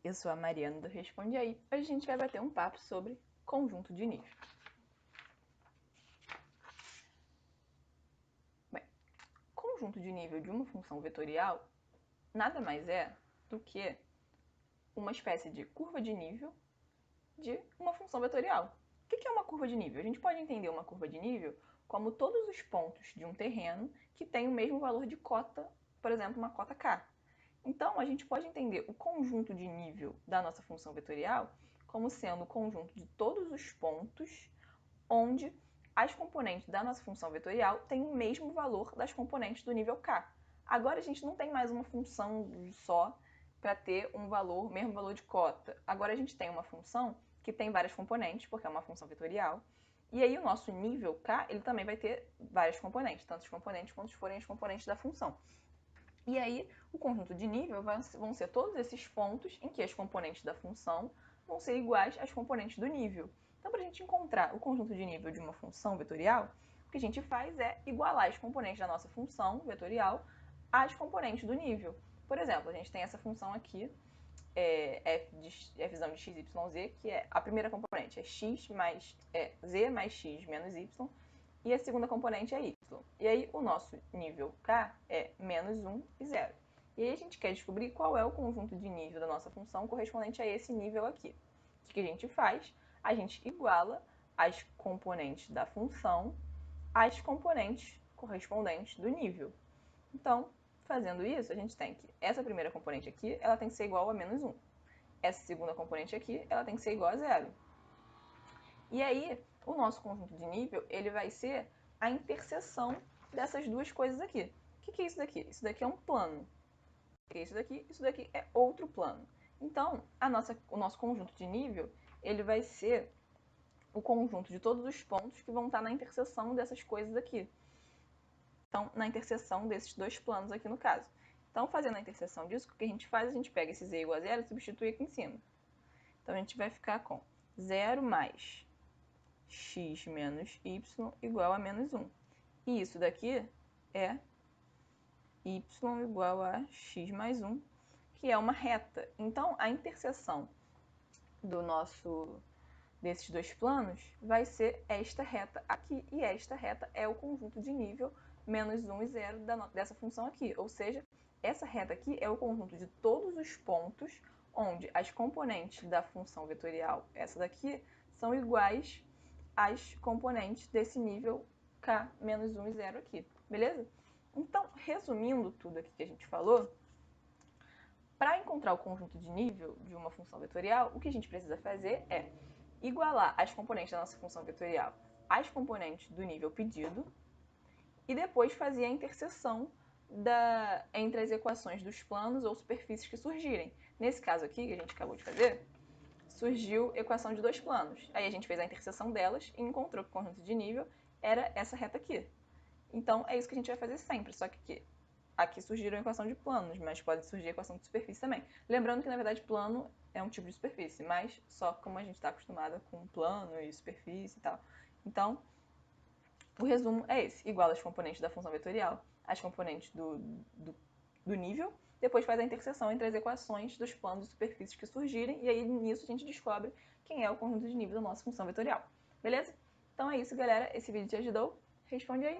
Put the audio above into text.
eu sou a Mariana do Responde Aí. Hoje a gente vai bater um papo sobre conjunto de nível. Bem, conjunto de nível de uma função vetorial nada mais é do que uma espécie de curva de nível de uma função vetorial. O que é uma curva de nível? A gente pode entender uma curva de nível como todos os pontos de um terreno que tem o mesmo valor de cota, por exemplo, uma cota k. Então, a gente pode entender o conjunto de nível da nossa função vetorial como sendo o conjunto de todos os pontos onde as componentes da nossa função vetorial têm o mesmo valor das componentes do nível k. Agora, a gente não tem mais uma função só para ter um valor, mesmo valor de cota. Agora, a gente tem uma função que tem várias componentes, porque é uma função vetorial, e aí o nosso nível k, ele também vai ter várias componentes, tantas componentes quanto forem as componentes da função. E aí, o conjunto de nível vão ser todos esses pontos em que as componentes da função vão ser iguais às componentes do nível. Então, para a gente encontrar o conjunto de nível de uma função vetorial, o que a gente faz é igualar as componentes da nossa função vetorial às componentes do nível. Por exemplo, a gente tem essa função aqui, f de x, y, z, que é a primeira componente é z mais x menos y, e a segunda componente é y. E aí o nosso nível k é menos 1 e 0. E aí a gente quer descobrir qual é o conjunto de nível da nossa função correspondente a esse nível aqui. O que a gente faz? A gente iguala as componentes da função às componentes correspondentes do nível. Então, fazendo isso, a gente tem que essa primeira componente aqui, ela tem que ser igual a menos 1. Essa segunda componente aqui, ela tem que ser igual a 0. E aí, o nosso conjunto de nível, ele vai ser a interseção dessas duas coisas aqui. O que é isso daqui? Isso daqui é um plano. O que é isso daqui é outro plano. Então, o nosso conjunto de nível, ele vai ser o conjunto de todos os pontos que vão estar na interseção dessas coisas aqui. Então, na interseção desses dois planos aqui no caso. Então, fazendo a interseção disso, o que a gente faz? A gente pega esse z igual a 0 e substitui aqui em cima. Então, a gente vai ficar com 0 mais x menos y igual a menos 1. E isso daqui é y igual a x mais 1, que é uma reta. Então, a interseção desses dois planos vai ser esta reta aqui. E esta reta é o conjunto de nível menos 1 e 0 dessa função aqui. Ou seja, essa reta aqui é o conjunto de todos os pontos onde as componentes da função vetorial, essa daqui, são iguais as componentes desse nível k menos 1 e 0 aqui, beleza? Então, resumindo tudo aqui que a gente falou, para encontrar o conjunto de nível de uma função vetorial, o que a gente precisa fazer é igualar as componentes da nossa função vetorial às componentes do nível pedido e depois fazer a interseção entre as equações dos planos ou superfícies que surgirem. Nesse caso aqui, que a gente acabou de fazer, surgiu equação de dois planos. Aí a gente fez a interseção delas e encontrou que o conjunto de nível era essa reta aqui. Então, é isso que a gente vai fazer sempre, só que aqui surgiram a equação de planos, mas pode surgir a equação de superfície também. Lembrando que, na verdade, plano é um tipo de superfície, mas só como a gente está acostumada com plano e superfície e tal. Então, o resumo é esse. Iguala as componentes da função vetorial às componentes do nível, depois faz a interseção entre as equações dos planos e superfícies que surgirem, e aí nisso a gente descobre quem é o conjunto de nível da nossa função vetorial. Beleza? Então é isso, galera. Esse vídeo te ajudou? Responde aí!